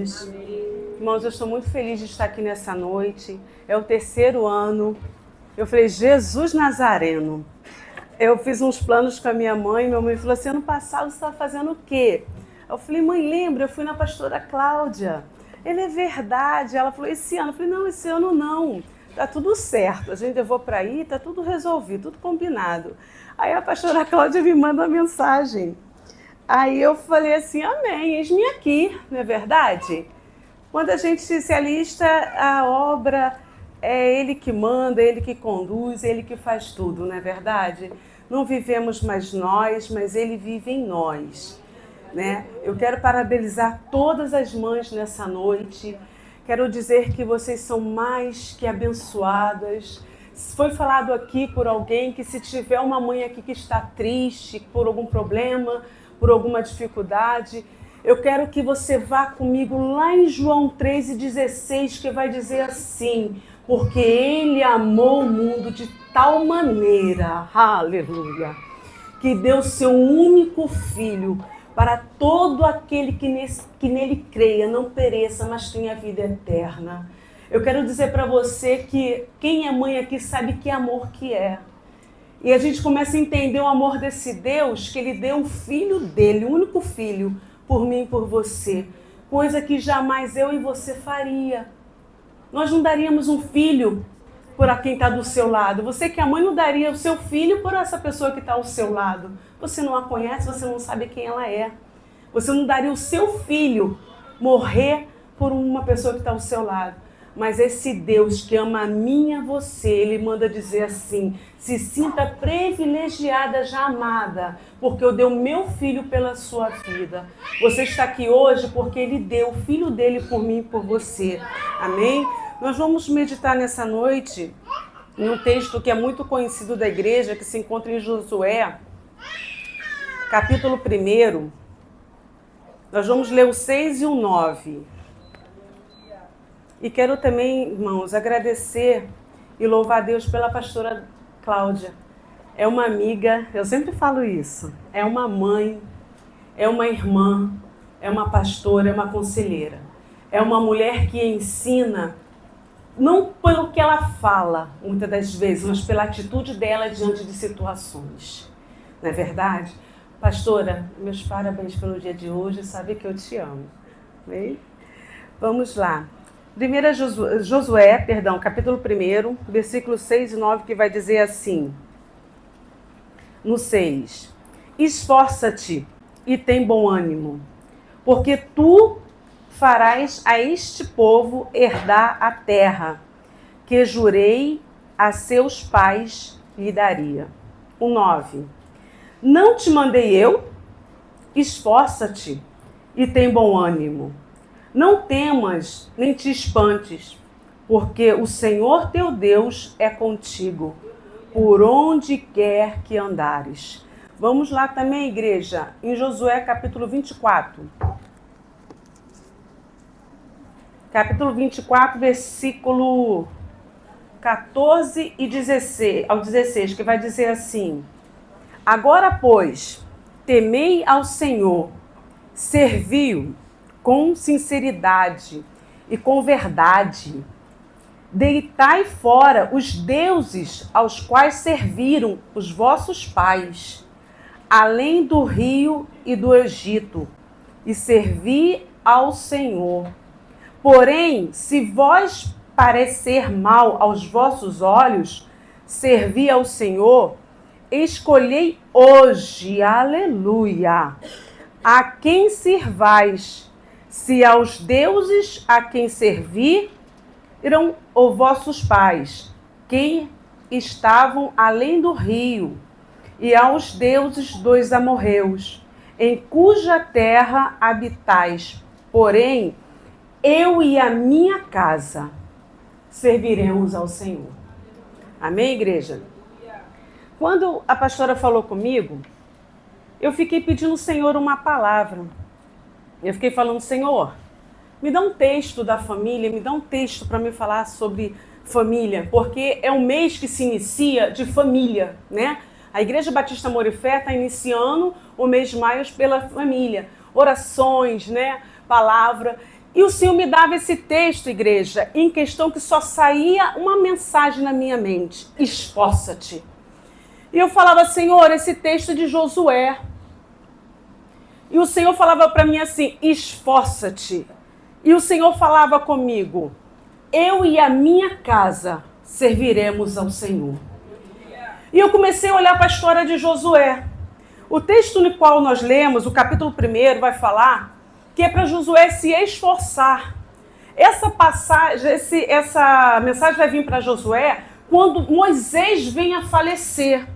Jesus. Irmãos, eu estou muito feliz de estar aqui nessa noite. É o 3º ano. Eu falei, Jesus Nazareno. Eu fiz uns planos com a minha mãe. Minha mãe falou assim, ano passado você estava fazendo o quê? Eu falei, mãe, lembra? Eu fui na pastora Cláudia. Ele é verdade. Ela falou, esse ano? Eu falei, não, esse ano não. Tá tudo certo. Eu vou para aí, tá tudo resolvido, tudo combinado. Aí a pastora Cláudia me manda uma mensagem. Aí eu falei assim, amém, eis-me aqui, não é verdade? Quando a gente se alista, a obra é Ele que manda, Ele que conduz, Ele que faz tudo, não é verdade? Não vivemos mais nós, mas Ele vive em nós, né? Eu quero parabenizar todas as mães nessa noite. Quero dizer que vocês são mais que abençoadas. Foi falado aqui por alguém que se tiver uma mãe aqui que está triste por algum problema, por alguma dificuldade, eu quero que você vá comigo lá em João 3,16, que vai dizer assim, porque Ele amou o mundo de tal maneira, aleluia, que deu seu único Filho para todo aquele que nele creia, não pereça, mas tenha vida eterna. Eu quero dizer para você que quem é mãe aqui sabe que amor que é. E a gente começa a entender o amor desse Deus, que Ele deu o Filho dele, o único Filho, por mim e por você. Coisa que jamais eu e você faria. Nós não daríamos um filho por quem está do seu lado. Você que é mãe não daria o seu filho por essa pessoa que está ao seu lado. Você não a conhece, você não sabe quem ela é. Você não daria o seu filho morrer por uma pessoa que está ao seu lado. Mas esse Deus que ama a mim e a você, Ele manda dizer assim, se sinta privilegiada, já amada, porque eu dei o meu filho pela sua vida. Você está aqui hoje porque Ele deu o filho dele por mim e por você. Amém? Nós vamos meditar nessa noite em um texto que é muito conhecido da igreja, que se encontra em Josué, capítulo 1. Nós vamos ler o 6 e o 9. E quero também, irmãos, agradecer e louvar a Deus pela pastora Cláudia. É uma amiga, eu sempre falo isso, é uma mãe, é uma irmã, é uma pastora, é uma conselheira. É uma mulher que ensina, não pelo que ela fala, muitas das vezes, mas pela atitude dela diante de situações. Não é verdade? Pastora, meus parabéns pelo dia de hoje, sabe que eu te amo. Bem? Vamos lá. 1 Josué, capítulo 1, versículos 6 e 9, que vai dizer assim, no 6, esforça-te e tem bom ânimo, porque tu farás a este povo herdar a terra, que jurei a seus pais lhe daria. O 9, não te mandei eu? Esforça-te e tem bom ânimo. Não temas, nem te espantes, porque o Senhor teu Deus é contigo, por onde quer que andares. Vamos lá também, igreja, em Josué capítulo 24. Capítulo 24, versículo 14 e 16, ao 16, que vai dizer assim, agora, pois, temei ao Senhor, servi-o com sinceridade e com verdade. Deitai fora os deuses aos quais serviram os vossos pais, além do rio e do Egito, e servi ao Senhor. Porém, se vós parecer mal aos vossos olhos, servi ao Senhor, escolhei hoje, aleluia, a quem servais, se aos deuses a quem serviram os vossos pais, que estavam além do rio, e aos deuses dos amorreus, em cuja terra habitais. Porém, eu e a minha casa serviremos ao Senhor. Amém, igreja? Quando a pastora falou comigo, eu fiquei pedindo ao Senhor uma palavra. Eu fiquei falando, Senhor, me dá um texto da família, me dá um texto para me falar sobre família, porque é um mês que se inicia de família, né? A Igreja Batista Amor e Fé está iniciando o mês de maio pela família. Orações, né? Palavra. E o Senhor me dava esse texto, igreja, em questão que só saía uma mensagem na minha mente: esforça-te. E eu falava: Senhor, esse texto é de Josué. E o Senhor falava para mim assim: esforça-te. E o Senhor falava comigo: eu e a minha casa serviremos ao Senhor. E eu comecei a olhar para a história de Josué. O texto no qual nós lemos, o capítulo 1, vai falar que é para Josué se esforçar. Essa passagem, essa mensagem vai vir para Josué quando Moisés vem a falecer.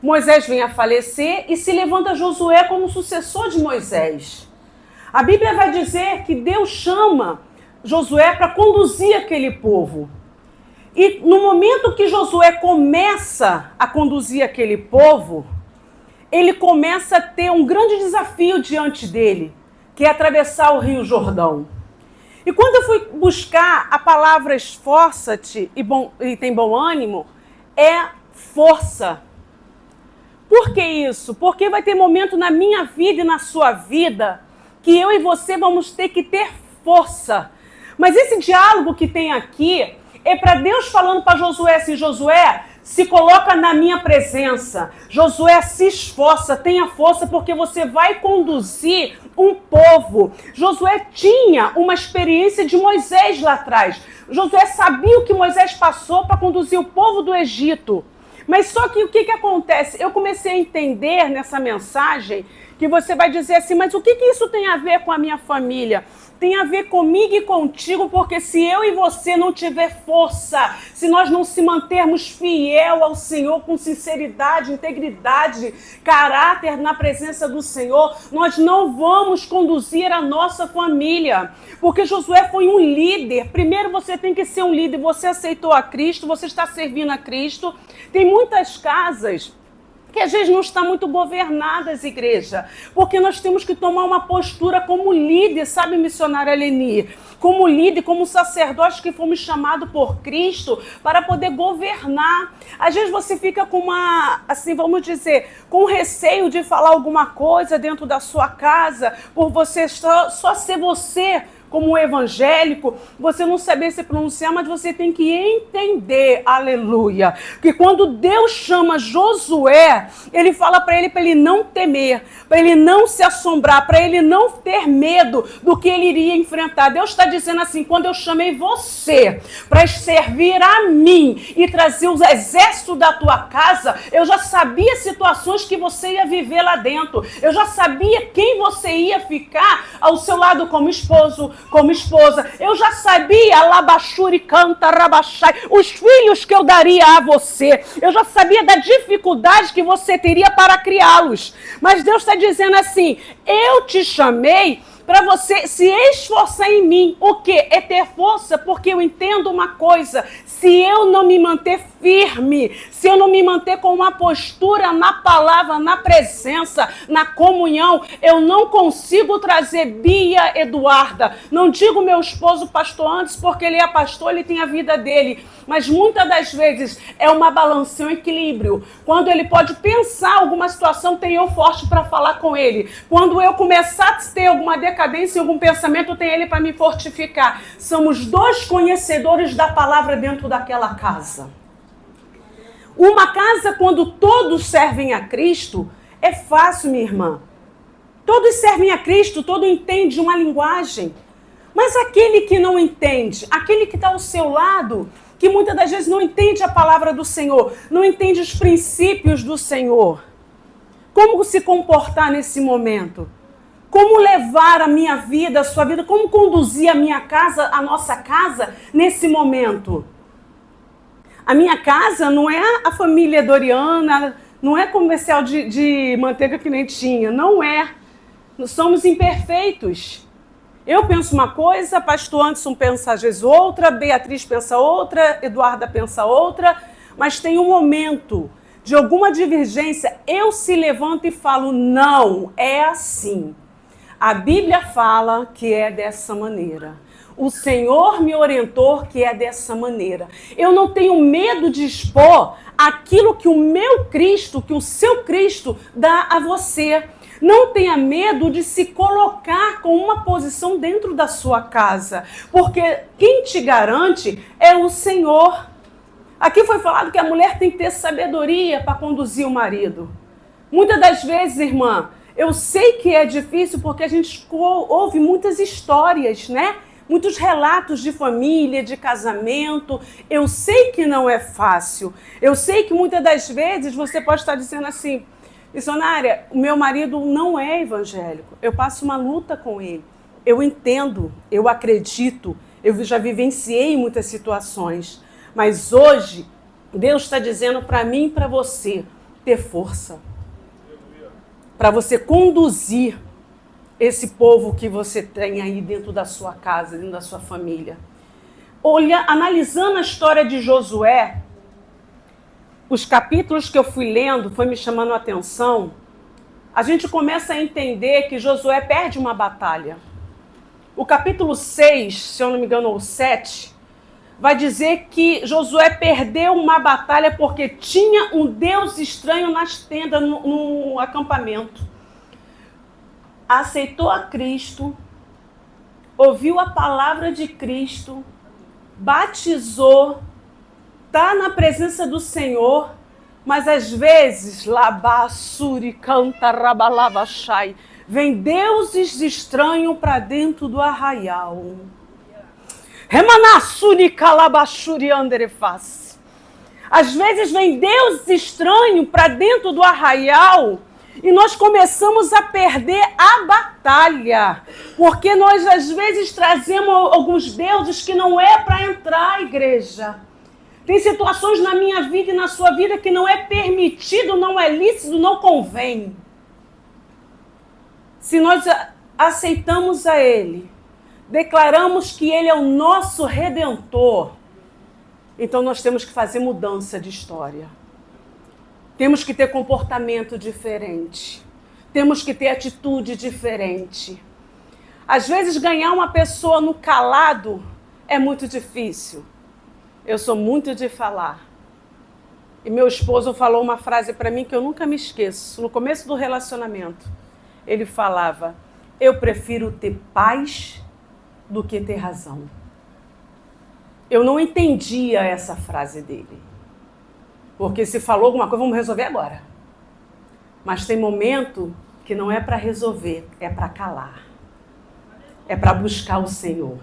Moisés vem a falecer e se levanta Josué como sucessor de Moisés. A Bíblia vai dizer que Deus chama Josué para conduzir aquele povo. E no momento que Josué começa a conduzir aquele povo, ele começa a ter um grande desafio diante dele, que é atravessar o Rio Jordão. E quando eu fui buscar a palavra esforça-te e tem bom ânimo, é força. Por que isso? Porque vai ter momento na minha vida e na sua vida que eu e você vamos ter que ter força. Mas esse diálogo que tem aqui é para Deus falando para Josué assim: Josué, se coloca na minha presença. Josué, se esforça, tenha força, porque você vai conduzir um povo. Josué tinha uma experiência de Moisés lá atrás. Josué sabia o que Moisés passou para conduzir o povo do Egito. Mas só que o que acontece? Eu comecei a entender nessa mensagem que você vai dizer assim: mas o que isso tem a ver com a minha família? Tem a ver comigo e contigo, porque se eu e você não tiver força, se nós não se mantermos fiel ao Senhor com sinceridade, integridade, caráter na presença do Senhor, nós não vamos conduzir a nossa família. Porque Josué foi um líder. Primeiro você tem que ser um líder. Você aceitou a Cristo, você está servindo a Cristo. Tem muitas casas que às vezes não estão muito governadas, igreja, porque nós temos que tomar uma postura como líder, sabe, missionária Leni? Como líder, como sacerdote que fomos chamados por Cristo para poder governar. Às vezes você fica com vamos dizer, com receio de falar alguma coisa dentro da sua casa, por você só ser você, como um evangélico, você não saber se pronunciar, mas você tem que entender, aleluia, que quando Deus chama Josué, ele fala para ele não temer, para ele não se assombrar, para ele não ter medo do que ele iria enfrentar. Deus está dizendo assim: quando eu chamei você para servir a mim e trazer os exércitos da tua casa, eu já sabia situações que você ia viver lá dentro, eu já sabia quem você ia ficar ao seu lado como esposo, como esposa. Eu já sabia, Labachuri canta, Rabachai, os filhos que eu daria a você. Eu já sabia da dificuldade que você teria para criá-los. Mas Deus está dizendo assim: eu te chamei para você se esforçar em mim. O quê? É ter força, porque eu entendo uma coisa: se eu não me manter firme, se eu não me manter com uma postura na palavra, na presença, na comunhão, eu não consigo trazer Bia Eduarda. Não digo meu esposo pastor antes, porque ele é pastor, ele tem a vida dele. Mas muitas das vezes é uma balança, um equilíbrio. Quando ele pode pensar alguma situação, tem eu forte para falar com ele. Quando eu começar a ter alguma decadência, algum pensamento, tem ele para me fortificar. Somos dois conhecedores da palavra dentro daquela casa. Uma casa, quando todos servem a Cristo, é fácil, minha irmã. Todos servem a Cristo, todo entende uma linguagem. Mas aquele que não entende, aquele que está ao seu lado, que muitas das vezes não entende a palavra do Senhor, não entende os princípios do Senhor, como se comportar nesse momento? Como levar a minha vida, a sua vida, como conduzir a minha casa, a nossa casa, nesse momento? A minha casa não é a família Doriana, não é comercial de manteiga que nem tinha, não é. Nós somos imperfeitos. Eu penso uma coisa, pastor Anderson pensa às vezes outra, Beatriz pensa outra, Eduarda pensa outra, mas tem um momento de alguma divergência, eu se levanto e falo: não, é assim. A Bíblia fala que é dessa maneira. O Senhor me orientou que é dessa maneira. Eu não tenho medo de expor aquilo que o meu Cristo, que o seu Cristo dá a você. Não tenha medo de se colocar com uma posição dentro da sua casa, porque quem te garante é o Senhor. Aqui foi falado que a mulher tem que ter sabedoria para conduzir o marido. Muitas das vezes, irmã, eu sei que é difícil porque a gente ouve muitas histórias, né? Muitos relatos de família, de casamento. Eu sei que não é fácil. Eu sei que muitas das vezes você pode estar dizendo assim: missionária, o meu marido não é evangélico. Eu passo uma luta com ele. Eu entendo, eu acredito, eu já vivenciei muitas situações. Mas hoje, Deus está dizendo para mim e para você ter força. Para você conduzir esse povo que você tem aí dentro da sua casa, dentro da sua família. Olha, analisando a história de Josué, os capítulos que eu fui lendo, foi me chamando a atenção, a gente começa a entender que Josué perde uma batalha. O capítulo 6, se eu não me engano, ou 7, vai dizer que Josué perdeu uma batalha porque tinha um Deus estranho nas tendas, no acampamento. Aceitou a Cristo, ouviu a palavra de Cristo, batizou, está na presença do Senhor, mas às vezes, labassuri canta rabalavachai, vem deuses estranhos para dentro do arraial. Remanassuri calabachuri anderefaz. Às vezes vem deuses estranhos para dentro do arraial e nós começamos a perder a batalha, porque nós às vezes trazemos alguns deuses que não é para entrar à igreja. Tem situações na minha vida e na sua vida que não é permitido, não é lícito, não convém. Se nós aceitamos a Ele, declaramos que Ele é o nosso Redentor, então nós temos que fazer mudança de história. Temos que ter comportamento diferente. Temos que ter atitude diferente. Às vezes ganhar uma pessoa no calado é muito difícil. Eu sou muito de falar. E meu esposo falou uma frase para mim que eu nunca me esqueço. No começo do relacionamento, ele falava: eu prefiro ter paz do que ter razão. Eu não entendia essa frase dele. Porque se falou alguma coisa, vamos resolver agora. Mas tem momento que não é para resolver, é para calar. É para buscar o Senhor.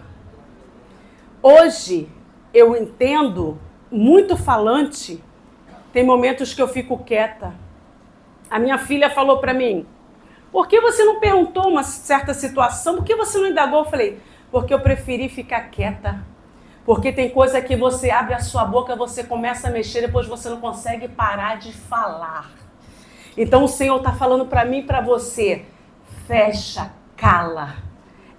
Hoje, eu entendo, muito falante, tem momentos que eu fico quieta. A minha filha falou para mim: por que você não perguntou uma certa situação? Por que você não indagou? Eu falei: porque eu preferi ficar quieta. Porque tem coisa que você abre a sua boca, você começa a mexer, depois você não consegue parar de falar. Então o Senhor está falando para mim e para você: fecha, cala.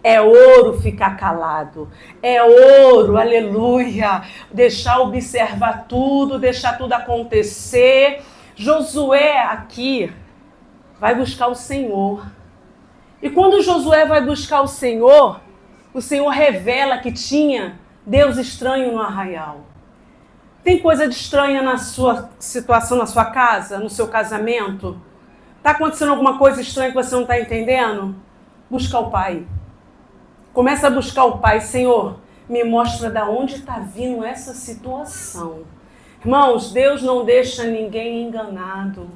É ouro ficar calado. É ouro, aleluia. Deixar observar tudo, deixar tudo acontecer. Josué aqui vai buscar o Senhor. E quando Josué vai buscar o Senhor revela que tinha Deus estranho no arraial. Tem coisa de estranha na sua situação, na sua casa, no seu casamento? Está acontecendo alguma coisa estranha que você não está entendendo? Busca o Pai. Começa a buscar o Pai. Senhor, me mostra de onde está vindo essa situação. Irmãos, Deus não deixa ninguém enganado.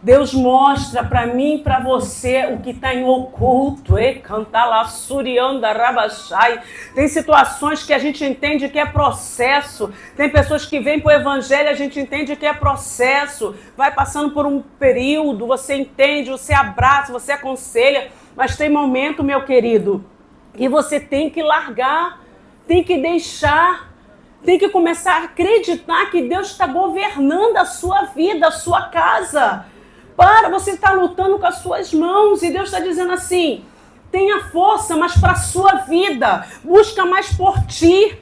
Deus mostra para mim e para você o que está em oculto. Tem situações que a gente entende que é processo. Tem pessoas que vêm para o evangelho, a gente entende que é processo. Vai passando por um período, você entende, você abraça, você aconselha. Mas tem momento, meu querido, que você tem que largar, tem que deixar, tem que começar a acreditar que Deus está governando a sua vida, a sua casa. Você está lutando com as suas mãos e Deus está dizendo assim: tenha força, mas para a sua vida. Busca mais por ti.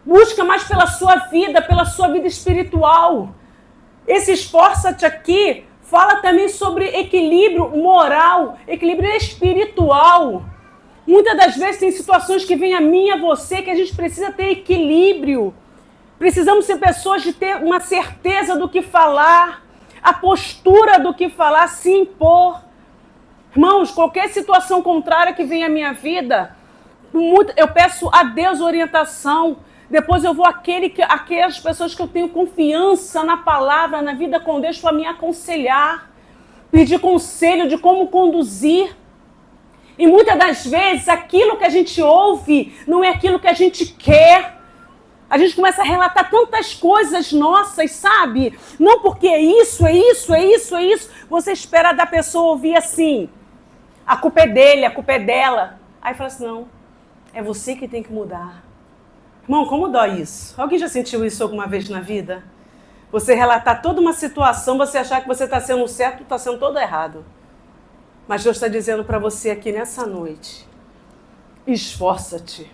Busca mais pela sua vida espiritual. Esse esforça-te aqui fala também sobre equilíbrio moral, equilíbrio espiritual. Muitas das vezes tem situações que vêm a mim e a você que a gente precisa ter equilíbrio. Precisamos ser pessoas de ter uma certeza do que falar. A postura do que falar, se impor. Irmãos, qualquer situação contrária que venha à minha vida, eu peço a Deus orientação. Depois eu vou aquelas pessoas que eu tenho confiança na palavra, na vida com Deus, para me aconselhar, pedir conselho de como conduzir. E muitas das vezes aquilo que a gente ouve não é aquilo que a gente quer. A gente começa a relatar tantas coisas nossas, sabe? Não porque é isso, é isso, é isso, é isso. Você espera da pessoa ouvir assim, a culpa é dele, a culpa é dela. Aí fala assim, não, é você que tem que mudar. Irmão, como dói isso? Alguém já sentiu isso alguma vez na vida? Você relatar toda uma situação, você achar que você está sendo certo, está sendo todo errado. Mas Deus está dizendo para você aqui nessa noite, esforça-te.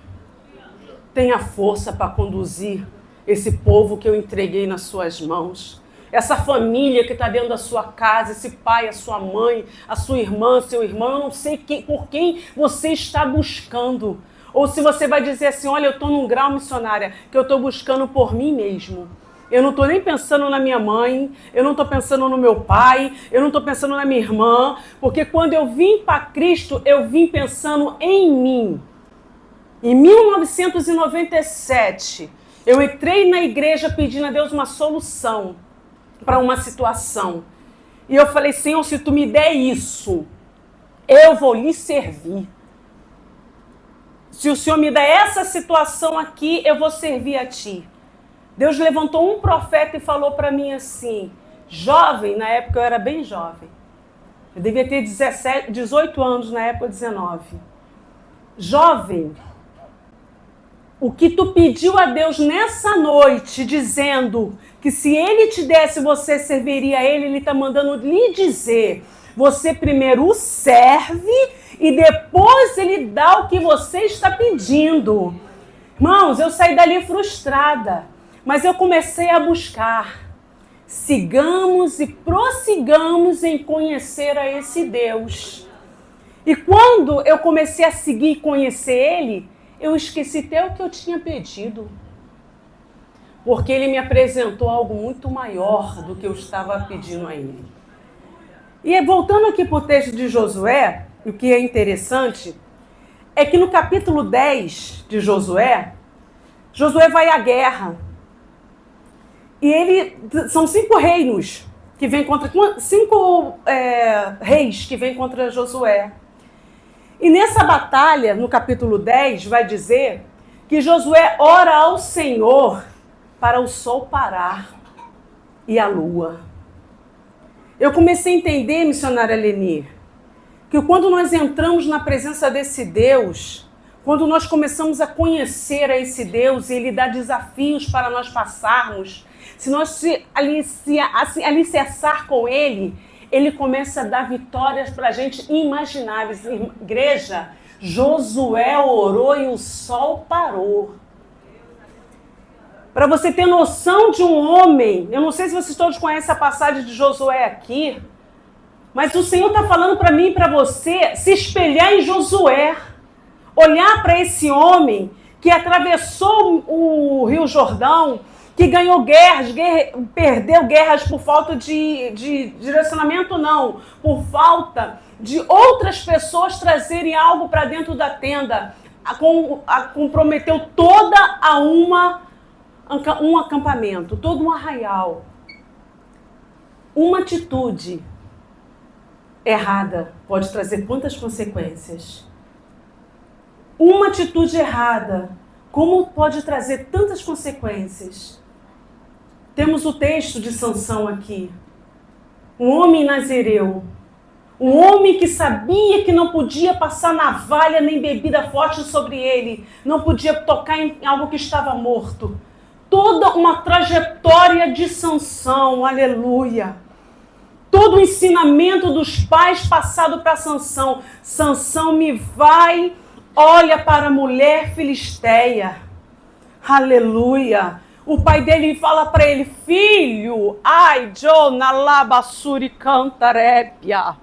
Tenha força para conduzir esse povo que eu entreguei nas suas mãos. Essa família que está dentro da sua casa, esse pai, a sua mãe, a sua irmã, seu irmão, eu não sei por quem você está buscando. Ou se você vai dizer assim, olha, eu estou num grau, missionária, que eu estou buscando por mim mesmo. Eu não estou nem pensando na minha mãe, eu não estou pensando no meu pai, eu não estou pensando na minha irmã, porque quando eu vim para Cristo, eu vim pensando em mim. Em 1997, eu entrei na igreja pedindo a Deus uma solução para uma situação. E eu falei, Senhor, se tu me der isso, eu vou lhe servir. Se o Senhor me der essa situação aqui, eu vou servir a ti. Deus levantou um profeta e falou para mim assim, jovem, na época eu era bem jovem. Eu devia ter 18 anos, na época 19. Jovem, o que tu pediu a Deus nessa noite, dizendo que se Ele te desse, você serviria a Ele, Ele está mandando lhe dizer, você primeiro o serve e depois Ele dá o que você está pedindo. Irmãos, eu saí dali frustrada, mas eu comecei a buscar. Sigamos e prossigamos em conhecer a esse Deus. E quando eu comecei a seguir e conhecer Ele, eu esqueci até o que eu tinha pedido. Porque Ele me apresentou algo muito maior do que eu estava pedindo a Ele. E voltando aqui para o texto de Josué, o que é interessante é que no capítulo 10 de Josué, Josué vai à guerra. E são 5 reinos que vêm contra... 5 reis que vêm contra Josué. E nessa batalha, no capítulo 10, vai dizer que Josué ora ao Senhor para o sol parar e a lua. Eu comecei a entender, missionária Leni, que quando nós entramos na presença desse Deus, quando nós começamos a conhecer a esse Deus e Ele dá desafios para nós passarmos, se nós se alicerçar com Ele, Ele começa a dar vitórias para a gente inimagináveis. Igreja, Josué orou e o sol parou. Para você ter noção de um homem, eu não sei se vocês todos conhecem a passagem de Josué aqui, mas o Senhor está falando para mim e para você se espelhar em Josué. Olhar para esse homem que atravessou o Rio Jordão, que ganhou guerras, perdeu guerras por falta de direcionamento, não, por falta de outras pessoas trazerem algo para dentro da tenda, comprometeu toda um acampamento, todo um arraial. Uma atitude errada pode trazer quantas consequências? Uma atitude errada, como pode trazer tantas consequências? Temos o texto de Sansão aqui. Um homem nazireu. Um homem que sabia que não podia passar navalha nem bebida forte sobre ele. Não podia tocar em algo que estava morto. Toda uma trajetória de Sansão, aleluia. Todo o ensinamento dos pais passado para Sansão. Sansão olha para a mulher filisteia. Aleluia. O pai dele fala para ele, filho, ai, Jona labassuri cantarépia.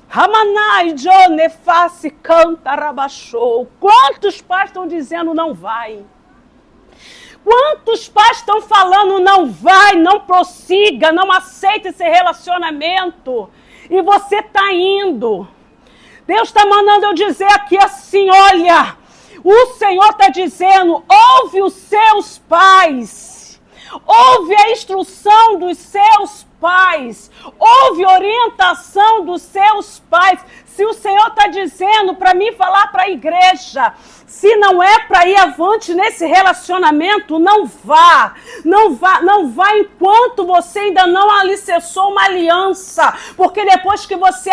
Ramanai, Jonefase cantarabachou. Quantos pais estão dizendo não vai? Quantos pais estão falando não vai, não prossiga, não aceita esse relacionamento? E você está indo. Deus está mandando eu dizer aqui assim, olha, o Senhor está dizendo, ouve os seus pais, ouve a instrução dos seus pais, ouve a orientação dos seus pais. Se o Senhor está dizendo para mim falar para a igreja, se não é para ir avante nesse relacionamento, não vá enquanto você ainda não alicerçou uma aliança, porque depois que você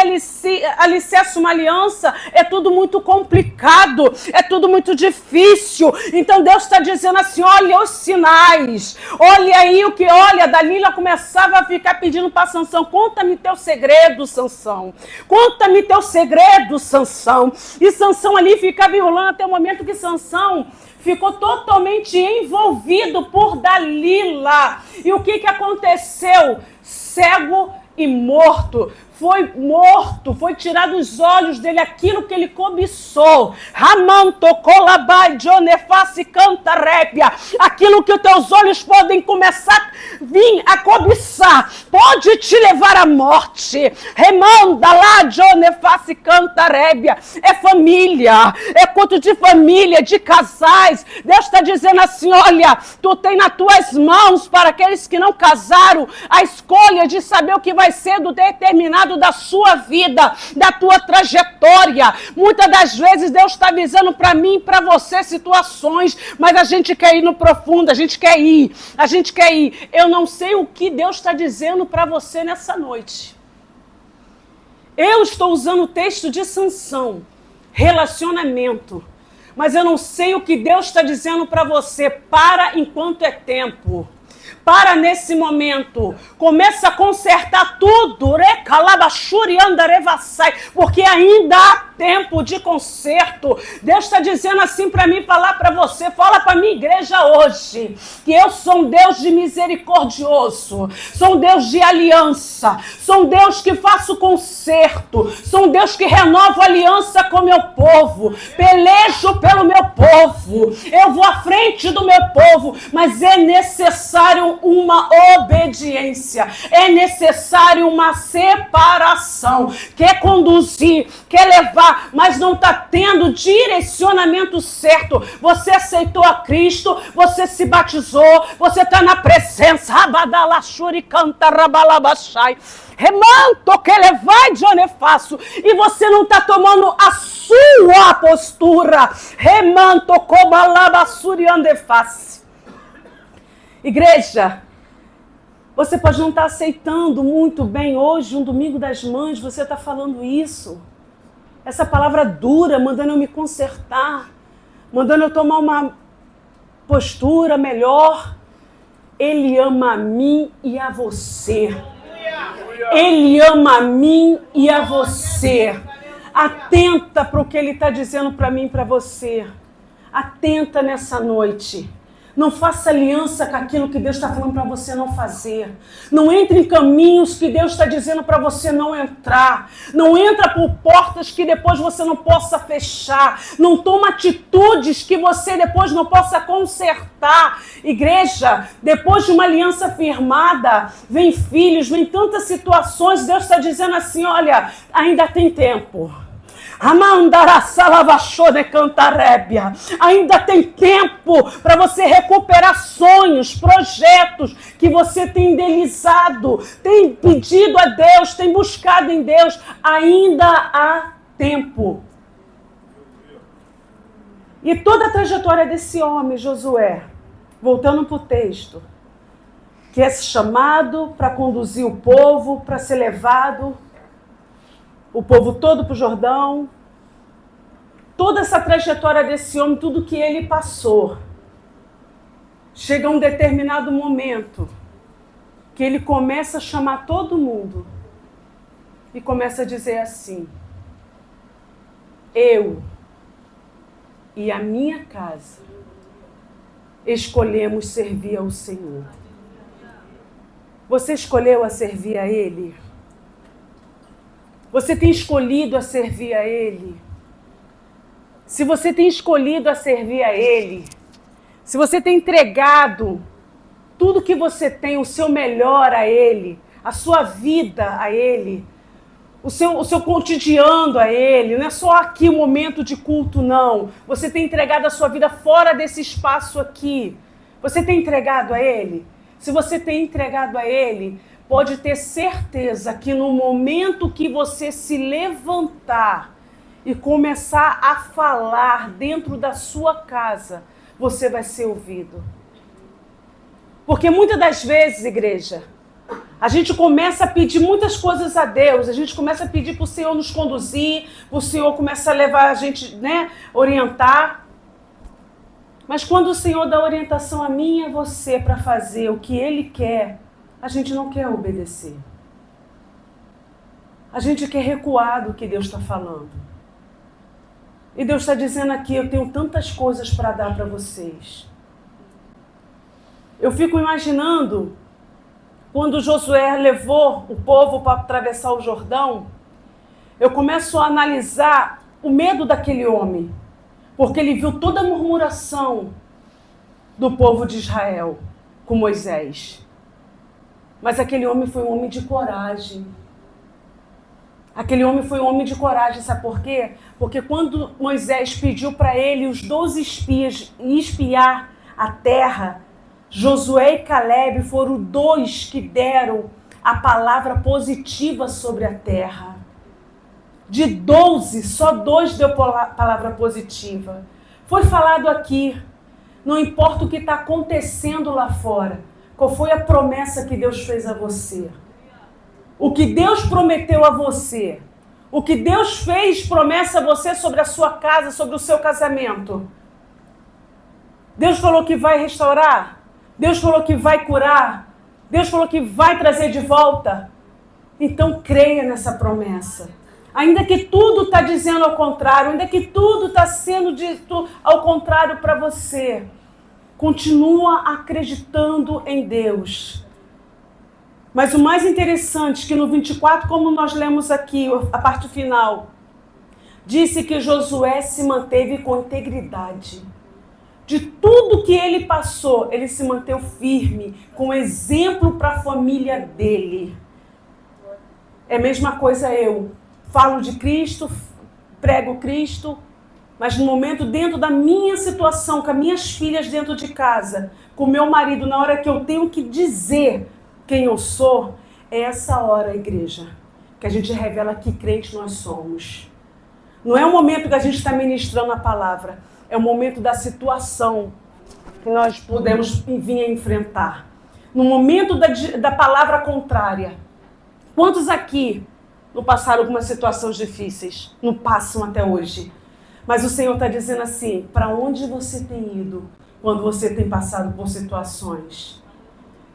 alicerça uma aliança, é tudo muito complicado, é tudo muito difícil. Então Deus está dizendo assim, olha os sinais, olha aí olha, Dalila começava a ficar pedindo para Sansão, conta-me teu segredo, Sansão, conta-me teu segredo, Sansão. E Sansão ali ficava enrolando até o momento que Sansão ficou totalmente envolvido por Dalila. E o que aconteceu? Cego e morto. Foi morto, foi tirado os olhos dele aquilo que ele cobiçou. Aquilo que os teus olhos podem começar a vir a cobiçar, pode te levar à morte. É família, é conto de família, de casais. Deus está dizendo assim, olha, tu tem nas tuas mãos, para aqueles que não casaram, a escolha de saber o que vai ser do determinado da sua vida, da tua trajetória. Muitas das vezes Deus está avisando para mim e para você situações, mas a gente quer ir no profundo, a gente quer ir. Eu não sei o que Deus está dizendo para você nessa noite. Eu estou usando o texto de Sansão, relacionamento, mas eu não sei o que Deus está dizendo para você. Para enquanto é tempo. Para nesse momento, começa a consertar tudo, porque ainda há tempo de conserto. Deus está dizendo assim para mim, falar para você, fala para minha igreja hoje, que eu sou um Deus de misericordioso, sou um Deus de aliança, sou um Deus que faço conserto, sou um Deus que renovo aliança com meu povo, pelejo pelo meu povo, eu vou à frente do meu povo, mas é necessário uma obediência, é necessário uma separação. Quer conduzir, quer levar, mas não está tendo direcionamento certo. Você aceitou a Cristo, você se batizou, você está na presença, remanto que ele vai de onefaço, e você não está tomando a sua postura. Remanto cobalabassuri andeface. Igreja, você pode não estar aceitando muito bem hoje, um domingo das mães, você está falando isso. Essa palavra dura, mandando eu me consertar, mandando eu tomar uma postura melhor. Ele ama a mim e a você. Ele ama a mim e a você. Atenta para o que ele está dizendo para mim e para você. Atenta nessa noite. Não faça aliança com aquilo que Deus está falando para você não fazer. Não entre em caminhos que Deus está dizendo para você não entrar. Não entra por portas que depois você não possa fechar. Não toma atitudes que você depois não possa consertar. Igreja, depois de uma aliança firmada, vem filhos, vem tantas situações. Deus está dizendo assim, olha, ainda tem tempo. Ainda tem tempo para você recuperar sonhos, projetos que você tem idealizado, tem pedido a Deus, tem buscado em Deus. Ainda há tempo. E toda a trajetória desse homem, Josué, voltando para o texto, que é chamado para conduzir o povo, para ser levado o povo todo para o Jordão, toda essa trajetória desse homem, tudo que ele passou, chega um determinado momento que ele começa a chamar todo mundo e começa a dizer assim, eu e a minha casa escolhemos servir ao Senhor. Você escolheu a servir a Ele? Você tem escolhido a servir a Ele? Se você tem escolhido a servir a Ele, se você tem entregado tudo que você tem, o seu melhor a Ele, a sua vida a Ele, o seu cotidiano a Ele, não é só aqui o momento de culto, não. Você tem entregado a sua vida fora desse espaço aqui. Você tem entregado a Ele? Se você tem entregado a Ele, pode ter certeza que no momento que você se levantar e começar a falar dentro da sua casa, você vai ser ouvido. Porque muitas das vezes, igreja, a gente começa a pedir muitas coisas a Deus, a gente começa a pedir para o Senhor nos conduzir, para o Senhor começar a levar a gente, orientar. Mas quando o Senhor dá orientação a mim e a você para fazer o que Ele quer, a gente não quer obedecer. A gente quer recuar do que Deus está falando. E Deus está dizendo aqui, eu tenho tantas coisas para dar para vocês. Eu fico imaginando quando Josué levou o povo para atravessar o Jordão, eu começo a analisar o medo daquele homem, porque ele viu toda a murmuração do povo de Israel com Moisés. Mas aquele homem foi um homem de coragem. Aquele homem foi um homem de coragem, sabe por quê? Porque quando Moisés pediu para ele os 12 espias espiar a terra, Josué e Caleb foram 2 que deram a palavra positiva sobre a terra. De 12, só 2 deu palavra positiva. Foi falado aqui, não importa o que está acontecendo lá fora, qual foi a promessa que Deus fez a você? O que Deus prometeu a você? O que Deus fez promessa a você sobre a sua casa, sobre o seu casamento? Deus falou que vai restaurar? Deus falou que vai curar? Deus falou que vai trazer de volta? Então creia nessa promessa. Ainda que tudo está dizendo ao contrário, ainda que tudo está sendo dito ao contrário para você, continua acreditando em Deus. Mas o mais interessante é que no 24, como nós lemos aqui, a parte final, disse que Josué se manteve com integridade. De tudo que ele passou, ele se manteve firme, com exemplo para a família dele. É a mesma coisa eu. Falo de Cristo, prego Cristo, mas no momento dentro da minha situação, com as minhas filhas dentro de casa, com o meu marido, na hora que eu tenho que dizer quem eu sou, é essa hora, igreja, que a gente revela que crente nós somos. Não é o momento que a gente está ministrando a palavra, é o momento da situação que nós podemos vir a enfrentar. No momento da palavra contrária. Quantos aqui não passaram algumas situações difíceis? Não passam até hoje. Mas o Senhor está dizendo assim, para onde você tem ido quando você tem passado por situações?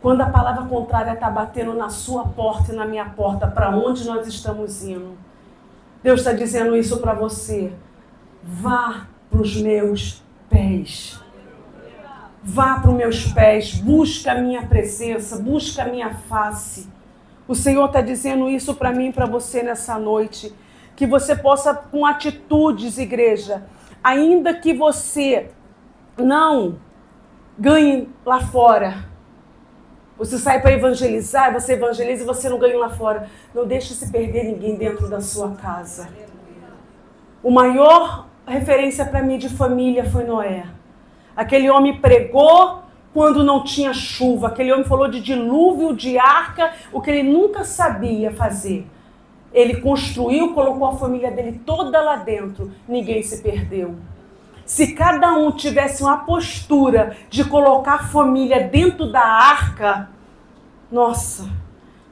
Quando a palavra contrária está batendo na sua porta e na minha porta, para onde nós estamos indo? Deus está dizendo isso para você. Vá para os meus pés. Vá para os meus pés. Busca a minha presença. Busca a minha face. O Senhor está dizendo isso para mim e para você nessa noite. Que você possa, com atitudes, igreja, ainda que você não ganhe lá fora. Você sai para evangelizar, você evangeliza e você não ganha lá fora. Não deixe se perder ninguém dentro da sua casa. O maior referência para mim de família foi Noé. Aquele homem pregou quando não tinha chuva. Aquele homem falou de dilúvio, de arca, o que ele nunca sabia fazer. Ele construiu, colocou a família dele toda lá dentro. Ninguém se perdeu. Se cada um tivesse uma postura de colocar a família dentro da arca, nossa,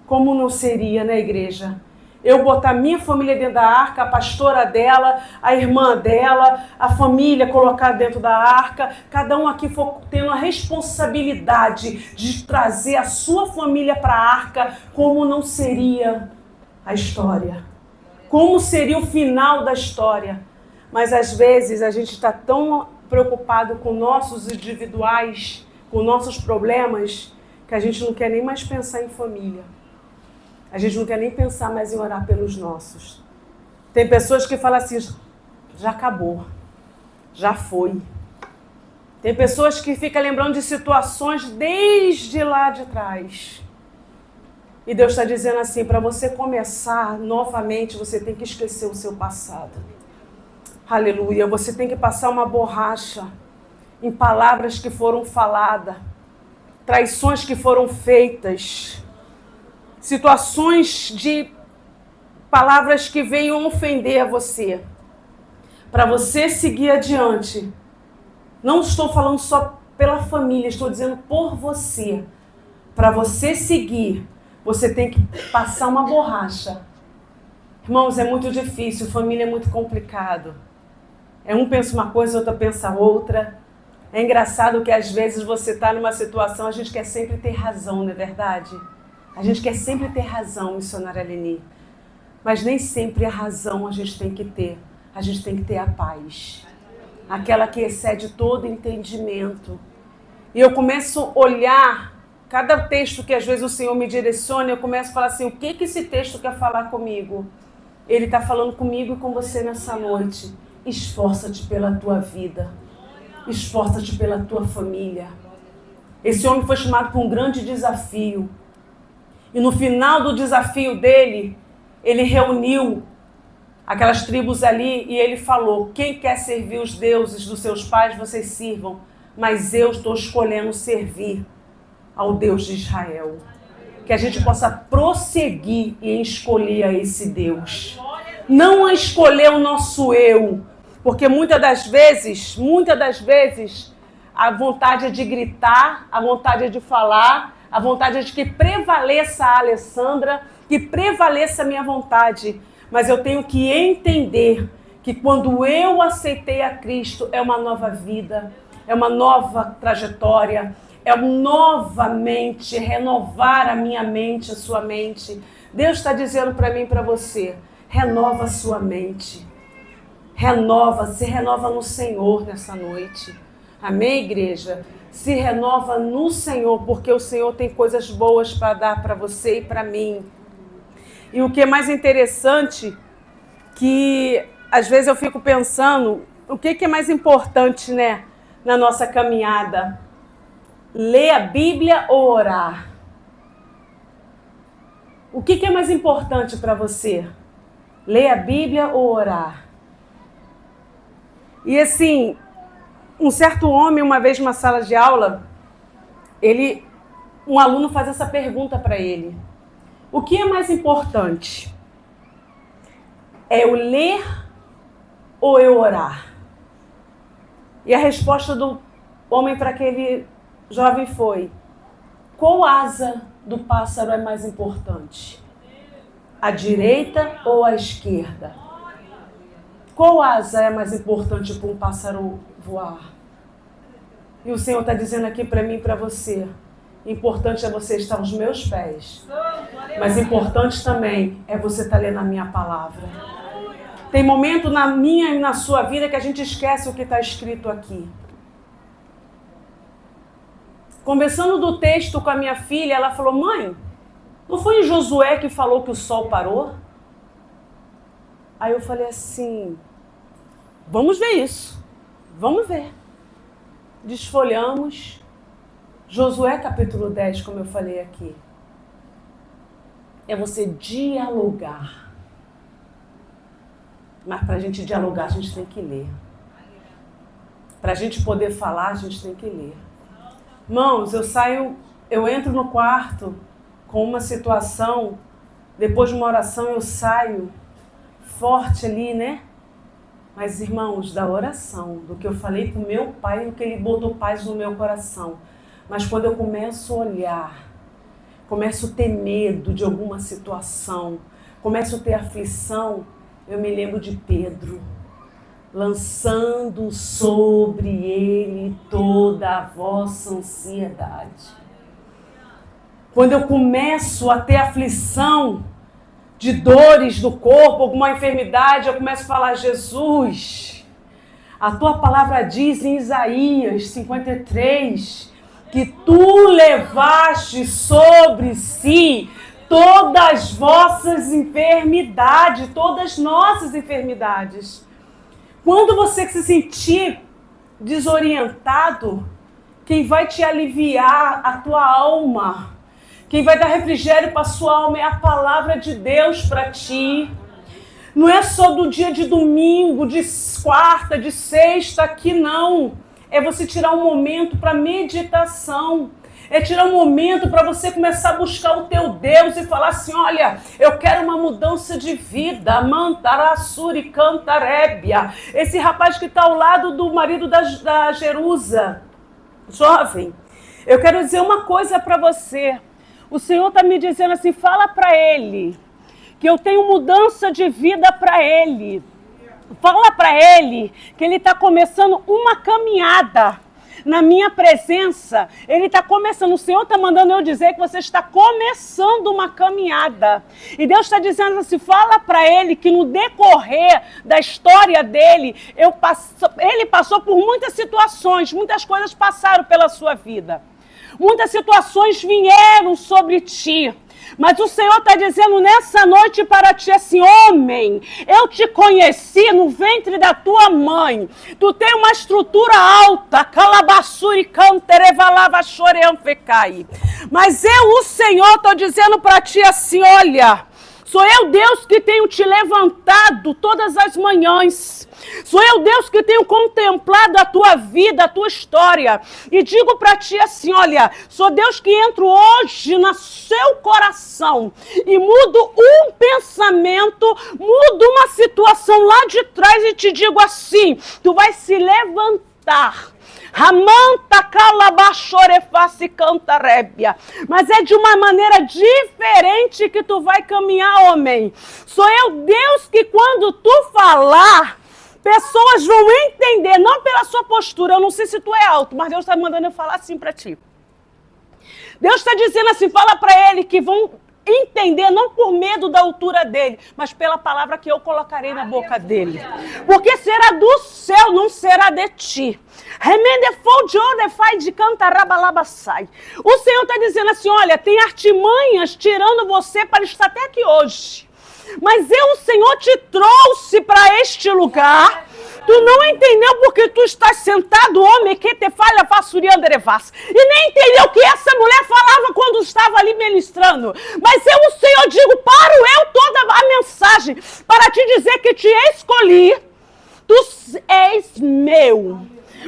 como não seria, né, igreja? Eu botar minha família dentro da arca, a pastora dela, a irmã dela, a família colocar dentro da arca, cada um aqui for tendo a responsabilidade de trazer a sua família para a arca, como não seria a história? Como seria o final da história? Mas às vezes a gente está tão preocupado com nossos individuais, com nossos problemas, que a gente não quer nem mais pensar em família. A gente não quer nem pensar mais em orar pelos nossos. Tem pessoas que falam assim, já acabou, já foi. Tem pessoas que ficam lembrando de situações desde lá de trás. E Deus está dizendo assim, para você começar novamente, você tem que esquecer o seu passado. Aleluia, você tem que passar uma borracha em palavras que foram faladas, traições que foram feitas, situações de palavras que venham ofender você, para você seguir adiante. Não estou falando só pela família, estou dizendo por você. Para você seguir, você tem que passar uma borracha. Irmãos, é muito difícil, família é muito complicado. Um pensa uma coisa, outro pensa outra. É engraçado que às vezes você está numa situação, a gente quer sempre ter razão, não é verdade? A gente quer sempre ter razão, missionária Leni. Mas nem sempre a razão a gente tem que ter. A gente tem que ter a paz. Aquela que excede todo entendimento. E eu começo a olhar cada texto que às vezes o Senhor me direciona, eu começo a falar assim, o que esse texto quer falar comigo? Ele está falando comigo e com você nessa noite. Esforça-te pela tua vida. Esforça-te pela tua família. Esse homem foi chamado para um grande desafio. E no final do desafio dele, ele reuniu aquelas tribos ali e ele falou, quem quer servir os deuses dos seus pais, vocês sirvam. Mas eu estou escolhendo servir ao Deus de Israel. Que a gente possa prosseguir em escolher a esse Deus. Não a escolher o nosso eu. Porque muitas das vezes, a vontade é de gritar, a vontade é de falar, a vontade é de que prevaleça a Alessandra, que prevaleça a minha vontade. Mas eu tenho que entender que quando eu aceitei a Cristo, é uma nova vida, é uma nova trajetória, é novamente renovar a minha mente, a sua mente. Deus está dizendo para mim e para você, renova a sua mente. Se renova no Senhor nessa noite. Amém, igreja? Se renova no Senhor, porque o Senhor tem coisas boas para dar para você e para mim. E o que é mais interessante, que às vezes eu fico pensando, o que é mais importante, né, na nossa caminhada? Ler a Bíblia ou orar? O que é mais importante para você? Ler a Bíblia ou orar? E assim, um certo homem, uma vez numa sala de aula, um aluno faz essa pergunta para ele. O que é mais importante? É eu ler ou eu orar? E a resposta do homem para aquele jovem foi, qual asa do pássaro é mais importante? A direita ou a esquerda? Qual asa é mais importante para um pássaro voar? E o Senhor está dizendo aqui para mim e para você, importante é você estar aos meus pés, mas importante também é você estar lendo a minha palavra. Tem momento na minha e na sua vida que a gente esquece o que está escrito aqui. Conversando do texto com a minha filha, ela falou, mãe, não foi em Josué que falou que o sol parou? Aí eu falei assim, vamos ver isso, vamos ver. Desfolhamos, Josué capítulo 10, como eu falei aqui. É você dialogar. Mas para a gente dialogar, a gente tem que ler. Para a gente poder falar, a gente tem que ler. Irmãos, eu entro no quarto com uma situação, depois de uma oração eu saio forte ali, né? Mas, irmãos, da oração, do que eu falei com meu pai, do que ele botou paz no meu coração. Mas quando eu começo a olhar, começo a ter medo de alguma situação, começo a ter aflição, eu me lembro de Pedro, lançando sobre ele toda a vossa ansiedade. Quando eu começo a ter aflição de dores do corpo, alguma enfermidade, eu começo a falar, Jesus, a tua palavra diz em Isaías 53, que tu levaste sobre si todas as vossas enfermidades, todas as nossas enfermidades. Quando você se sentir desorientado, quem vai te aliviar a tua alma, Quem vai dar refrigério para a sua alma é a palavra de Deus para ti. Não é só do dia de domingo, de quarta, de sexta, aqui não. É você tirar um momento para meditação. É tirar um momento para você começar a buscar o teu Deus e falar assim, olha, eu quero uma mudança de vida. Mantarassuri cantarébia. Esse rapaz que está ao lado do marido da Jerusa. Jovem, eu quero dizer uma coisa para você. O Senhor está me dizendo assim, fala para ele que eu tenho mudança de vida para ele. Fala para ele que ele está começando uma caminhada na minha presença. Ele está começando, o Senhor está mandando eu dizer que você está começando uma caminhada. E Deus está dizendo assim, fala para ele que no decorrer da história dele, ele passou por muitas situações, muitas coisas passaram pela sua vida. Muitas situações vieram sobre ti. Mas o Senhor está dizendo nessa noite para ti assim, homem, eu te conheci no ventre da tua mãe. Tu tem uma estrutura alta, calabassuri canterevalava choreanfecai. Mas eu, o Senhor, estou dizendo para ti assim, olha, sou eu Deus que tenho te levantado todas as manhãs. Sou eu Deus que tenho contemplado a tua vida, a tua história. E digo para ti assim, olha, sou Deus que entro hoje no seu coração e mudo um pensamento, mudo uma situação lá de trás e te digo assim, tu vai se levantar. Ramanta calabachoreface cantarébia. Mas é de uma maneira diferente que tu vai caminhar, homem. Sou eu Deus que quando tu falar, pessoas vão entender, não pela sua postura, eu não sei se tu é alto, mas Deus está mandando eu falar assim para ti. Deus está dizendo assim, fala para ele que vão entender, não por medo da altura dele, mas pela palavra que eu colocarei na boca dele. Porque será do céu, não será de ti. O Senhor está dizendo assim, olha, tem artimanhas tirando você para estar até aqui hoje. Mas eu, o Senhor, te trouxe para este lugar. Tu não entendeu porque tu estás sentado, homem, que te falha, façurianderevas. E nem entendeu o que essa mulher falava quando estava ali ministrando. Mas eu, o Senhor, digo, paro eu toda a mensagem para te dizer que te escolhi. Tu és meu.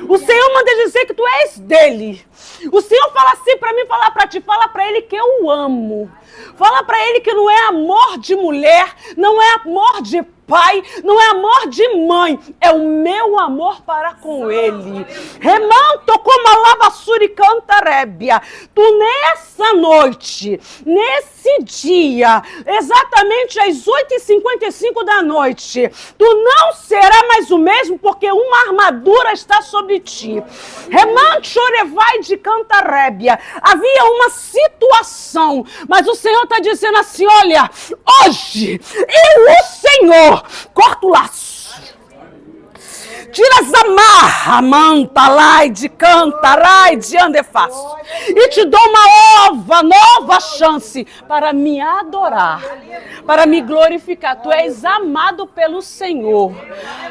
O Senhor manda dizer que tu és dele. O Senhor fala assim para mim, falar para ti, fala para ele que eu o amo. Fala para ele que não é amor de mulher, não é amor de pai, não é amor de mãe, é o meu amor para com ele. Remanto como a lavassura e cantarébia. Tu nessa noite, nesse dia, exatamente às 8h55 da noite, tu não será mais o mesmo porque uma armadura está sobre ti. Remanto chorevai de cantarébia. Havia uma situação, mas o Senhor está dizendo assim, olha, hoje eu, o Senhor, corta o laço, tira as amarras, manta, laide, canta, raide, andefaz, e te dou uma nova chance para me adorar, para me glorificar. Tu és amado pelo Senhor.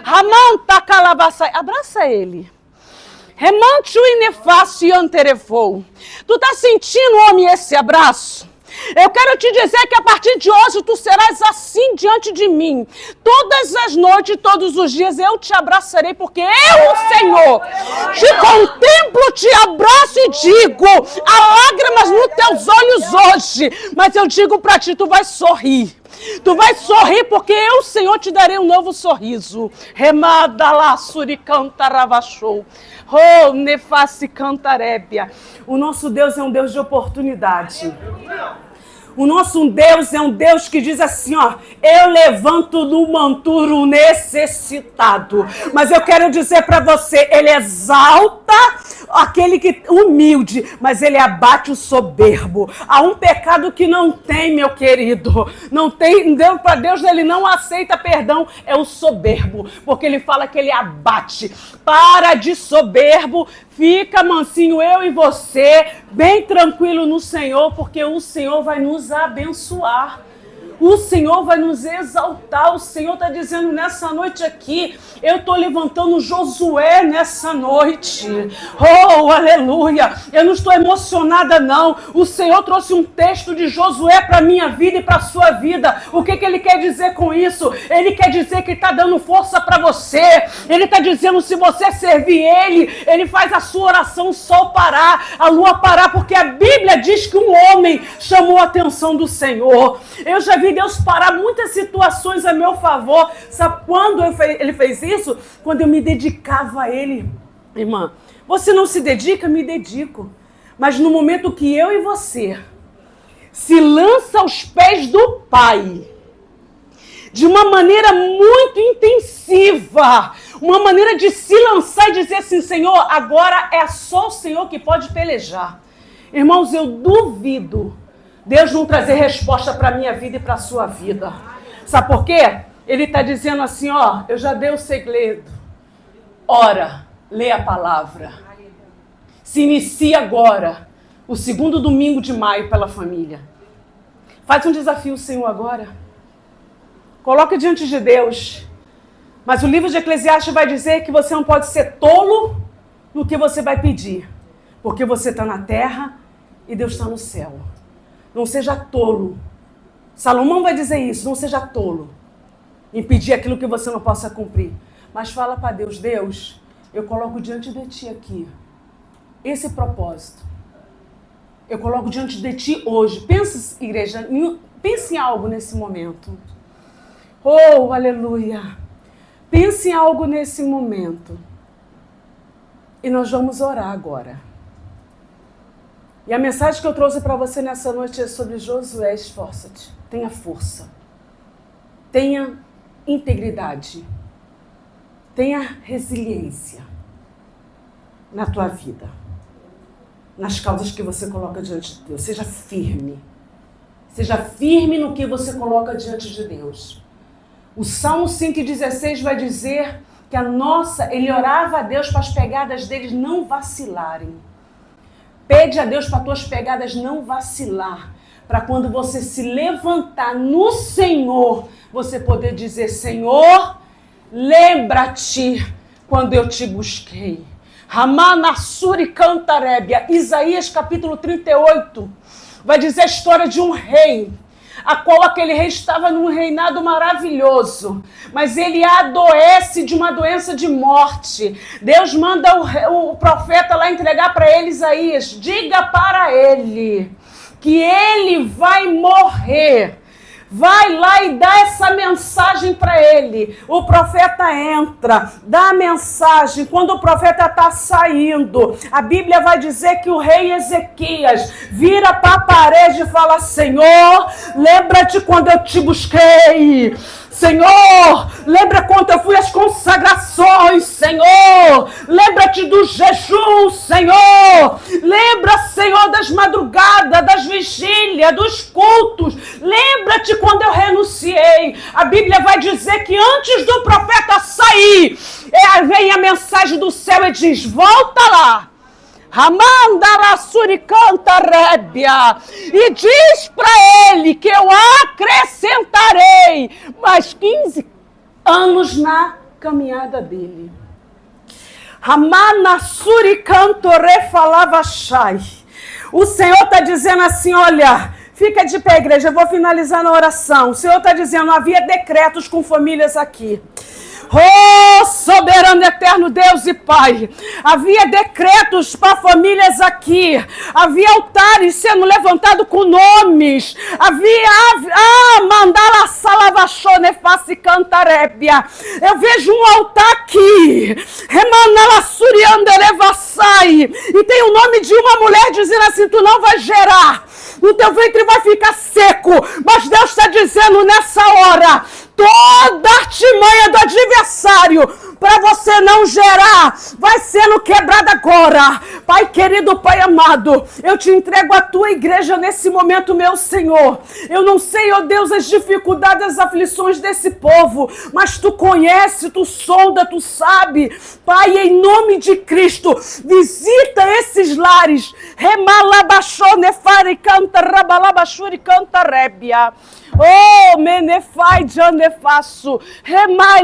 Ramanta calavaçai, abraça ele. Remante o inefácio e anterefou. Tu tá sentindo, homem, esse abraço? Eu quero te dizer que a partir de hoje tu serás assim diante de mim. Todas as noites, todos os dias eu te abraçarei, porque eu, o Senhor, te contemplo, te abraço e digo, há lágrimas nos teus olhos hoje, mas eu digo para ti, tu vai sorrir. Tu vai sorrir porque eu, Senhor, te darei um novo sorriso. Remada lá, suricanta ravachou. Oh, neface cantarébia. O nosso Deus é um Deus de oportunidade. O nosso Deus é um Deus que diz assim, ó, eu levanto no monturo necessitado. Mas eu quero dizer para você, ele exalta aquele que humilde, mas ele abate o soberbo. Há um pecado que não tem, meu querido. Não tem, para Deus ele não aceita perdão, é o soberbo, porque ele fala que ele abate. Para de soberbo, fica mansinho eu e você, bem tranquilo no Senhor, porque o Senhor vai nos abençoar. O Senhor vai nos exaltar. O Senhor está dizendo nessa noite aqui, eu estou levantando Josué nessa noite. Oh, aleluia. Eu não estou emocionada, não. O Senhor trouxe um texto de Josué para a minha vida e para a sua vida. O que Ele quer dizer com isso? Ele quer dizer que está dando força para você. Ele está dizendo, se você servir Ele faz a sua oração, o sol parar, a lua parar, porque a Bíblia diz que um homem chamou a atenção do Senhor. Eu já vi Deus parar muitas situações a meu favor. Sabe quando Ele fez isso? Quando eu me dedicava a Ele. Irmã, você não se dedica? Me dedico. Mas no momento que eu e você se lança aos pés do Pai, de uma maneira muito intensiva, uma maneira de se lançar e dizer assim, Senhor, agora é só o Senhor que pode pelejar. Irmãos, eu duvido Deus não trazer resposta para a minha vida e para a sua vida. Sabe por quê? Ele está dizendo assim, ó, eu já dei o segredo. Ora, lê a palavra. Se inicia agora o segundo domingo de maio pela família. Faz um desafio, Senhor, agora. Coloca diante de Deus. Mas o livro de Eclesiastes vai dizer que você não pode ser tolo no que você vai pedir. Porque você está na terra e Deus está no céu. Não seja tolo. Salomão vai dizer isso, não seja tolo em pedir aquilo que você não possa cumprir. Mas fala para Deus, Deus, eu coloco diante de Ti aqui esse propósito. Eu coloco diante de Ti hoje. Pensa, igreja, pense em algo nesse momento. Oh, aleluia. Pense em algo nesse momento. E nós vamos orar agora. E a mensagem que eu trouxe para você nessa noite é sobre Josué. Esforça-te, tenha força, tenha integridade, tenha resiliência na tua vida, nas causas que você coloca diante de Deus. Seja firme no que você coloca diante de Deus. O Salmo 116 vai dizer que ele orava a Deus para as pegadas deles não vacilarem. Pede a Deus para as tuas pegadas não vacilar, para quando você se levantar no Senhor, você poder dizer, Senhor, lembra-te quando eu te busquei. Ramanassuri Cantarébia, Isaías capítulo 38, vai dizer a história de um rei, a qual aquele rei estava num reinado maravilhoso, mas ele adoece de uma doença de morte. Deus manda o profeta lá entregar para ele Isaías, diga para ele que ele vai morrer. Vai lá e dá essa mensagem para ele. O profeta entra, dá a mensagem. Quando o profeta está saindo, a Bíblia vai dizer que o rei Ezequias vira para a parede e fala, Senhor, lembra-te quando eu te busquei. Senhor, lembra quando eu fui às consagrações, Senhor. Lembra-te do jejum, Senhor. Lembra, Senhor, das madrugadas, das vigílias, dos cultos. Lembra-te quando eu renunciei. A Bíblia vai dizer que antes do profeta sair, vem a mensagem do céu e diz, volta lá. E diz para ele que eu acrescentarei mais 15 anos na caminhada dele. O Senhor está dizendo assim, olha, fica de pé, igreja, eu vou finalizar na oração. O Senhor está dizendo, havia decretos com famílias aqui. Oh, soberano eterno Deus e Pai, havia decretos para famílias aqui, havia altares sendo levantados com nomes, mandala salavachone face cantarébia. Eu vejo um altar aqui, remanala surianderevassai, e tem o nome de uma mulher dizendo assim, tu não vai gerar, o teu ventre vai ficar seco, mas Deus está dizendo nessa hora, toda artimanha do adversário para você não gerar vai sendo quebrada agora. Pai querido, Pai amado, eu te entrego a tua igreja nesse momento, meu Senhor. Eu não sei, ó Deus, as dificuldades, as aflições desse povo, mas tu conhece, tu sonda, tu sabe. Pai, em nome de Cristo, visita esses lares. Remalabachone fare canta rabalabachuri canta rébia. Oh, menefai, janefaço. Remai